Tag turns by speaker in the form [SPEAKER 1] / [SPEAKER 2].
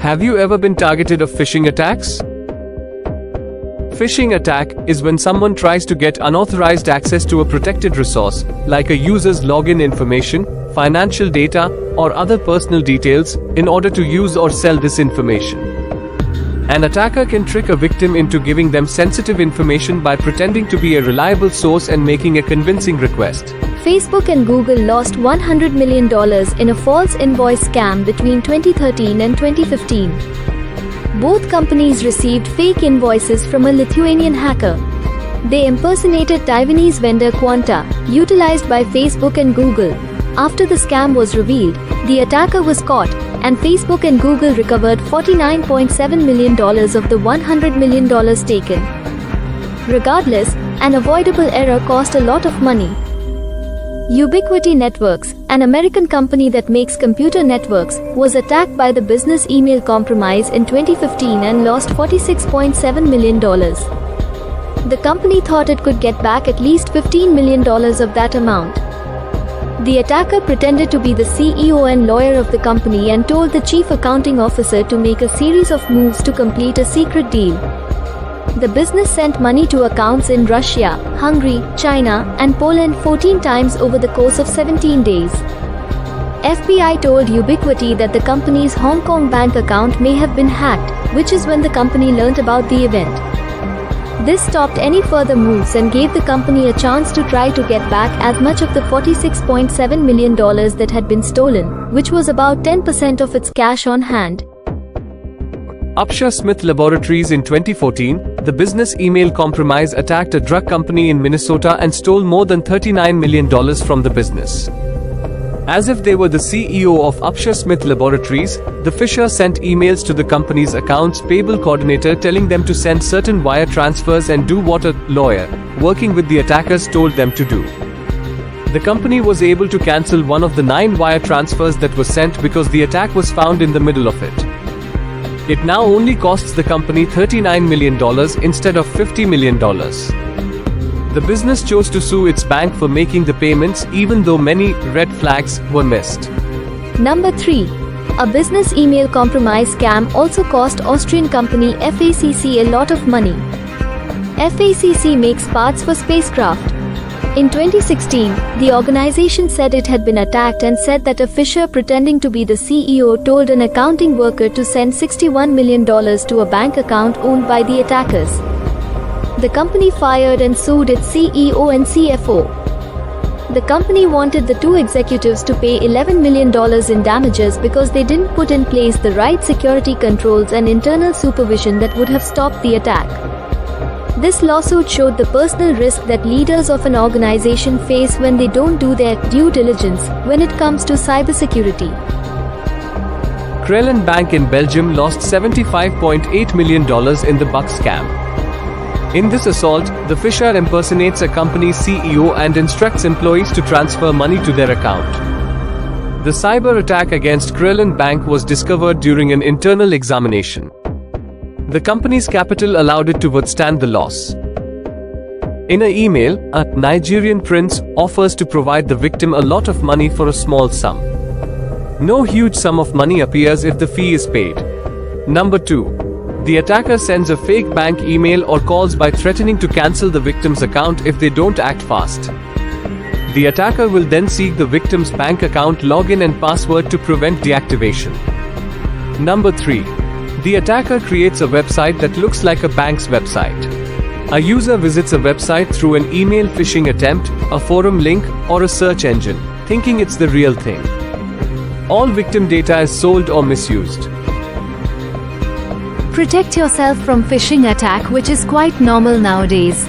[SPEAKER 1] Have you ever been targeted of phishing attacks? Phishing attack is when someone tries to get unauthorized access to a protected resource, like a user's login information, financial data, or other personal details, in order to use or sell this information. An attacker can trick a victim into giving them sensitive information by pretending to be a reliable source and making a convincing request.
[SPEAKER 2] Facebook and Google lost $100 million in a false invoice scam between 2013 and 2015. Both companies received fake invoices from a Lithuanian hacker. They impersonated Taiwanese vendor Quanta, utilized by Facebook and Google. After the scam was revealed, the attacker was caught, and Facebook and Google recovered $49.7 million of the $100 million taken. Regardless, an avoidable error cost a lot of money. Ubiquiti Networks, an American company that makes computer networks, was attacked by the business email compromise in 2015 and lost $46.7 million. The company thought it could get back at least $15 million of that amount. The attacker pretended to be the CEO and lawyer of the company and told the chief accounting officer to make a series of moves to complete a secret deal. The business sent money to accounts in Russia, Hungary, China, and Poland 14 times over the course of 17 days. FBI told Ubiquiti that the company's Hong Kong bank account may have been hacked, which is when the company learned about the event. This stopped any further moves and gave the company a chance to try to get back as much of the $46.7 million that had been stolen, which was about 10% of its cash on hand.
[SPEAKER 1] Upshur Smith Laboratories in 2014, the business email compromise attacked a drug company in Minnesota and stole more than $39 million from the business. As if they were the CEO of Upshur Smith Laboratories, the phisher sent emails to the company's accounts payable coordinator telling them to send certain wire transfers and do what a lawyer, working with the attackers, told them to do. The company was able to cancel one of the 9 wire transfers that was sent because the attack was found in the middle of it. It now only costs the company $39 million instead of $50 million. The business chose to sue its bank for making the payments even though many red flags were missed.
[SPEAKER 2] Number 3. A business email compromise scam also cost Austrian company FACC a lot of money. FACC makes parts for spacecraft. In 2016, the organization said it had been attacked and said that a phisher pretending to be the CEO told an accounting worker to send $61 million to a bank account owned by the attackers. The company fired and sued its CEO and CFO. The company wanted the 2 executives to pay $11 million in damages because they didn't put in place the right security controls and internal supervision that would have stopped the attack. This lawsuit showed the personal risk that leaders of an organization face when they don't do their due diligence when it comes to cybersecurity.
[SPEAKER 1] Krellen Bank in Belgium lost $75.8 million in the Buck scam. In this assault, the phisher impersonates a company's CEO and instructs employees to transfer money to their account. The cyber attack against Krellen Bank was discovered during an internal examination. The company's capital allowed it to withstand the loss. In an email, a Nigerian prince offers to provide the victim a lot of money for a small sum. No huge sum of money appears if the fee is paid. Number 2. The attacker sends a fake bank email or calls by threatening to cancel the victim's account if they don't act fast. The attacker will then seek the victim's bank account login and password to prevent deactivation. Number 3. The attacker creates a website that looks like a bank's website. A user visits a website through an email phishing attempt, a forum link, or a search engine, thinking it's the real thing. All victim data is sold or misused.
[SPEAKER 3] Protect yourself from phishing attack, which is quite normal nowadays.